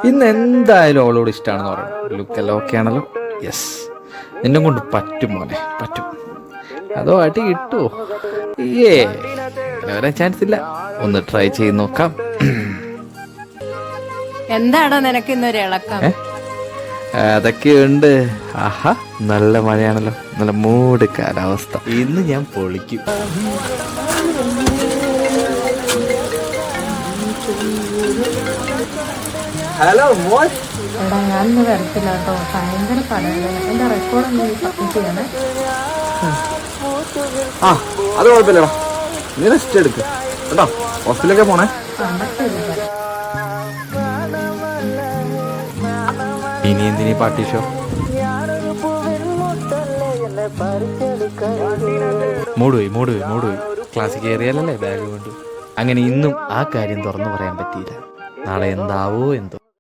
ഇന്ന് എന്തായാലും അവളോട് ഇഷ്ടമാണെന്ന് പറയണം. ലുക്കെല്ലാം ഓക്കെ ആണല്ലോ. യെസ്, നിന്നെ കൊണ്ട് പറ്റും മോനെ, പറ്റും. അതോ അടി കിട്ടുമോ? വരാൻ ചാൻസ് ഇല്ല. ഒന്ന് ട്രൈ ചെയ്ത് നോക്കാം. എന്താണോ നിനക്ക് ഇന്നൊരു ഇളക്കം? അതൊക്കെയുണ്ട്. ആഹാ, നല്ല മഴയാണല്ലോ, നല്ല മൂട് കാലാവസ്ഥ. ഇന്ന് ഞാൻ പൊളിക്കും. ഹലോ മോൻ. എടാ ഞാനിന്ന് വരത്തില്ല കേട്ടോ, ഭയങ്കര പടയല്ലേ. എന്റെ റെക്കോർഡൊന്ന് സബ്മിറ്റ് ചെയ്യണേ. ആ, അത് കുഴപ്പമില്ലടാ, നീ റെസ്റ്റ് എടുക്ക് കേട്ടോ. ഹോസ്പിറ്റലിലൊക്കെ പോണേ. ഇനി എന്തിനീ പാർട്ടി ഷോ? മൂടുപോയി. ക്ലാസ്സിൽ കയറിയാലല്ലേ ബാഗ് കൊണ്ട്. അങ്ങനെ ഇന്നും ആ കാര്യം തുറന്നു പറയാൻ പറ്റിയില്ല. നാളെ എന്താവോ എന്തോ.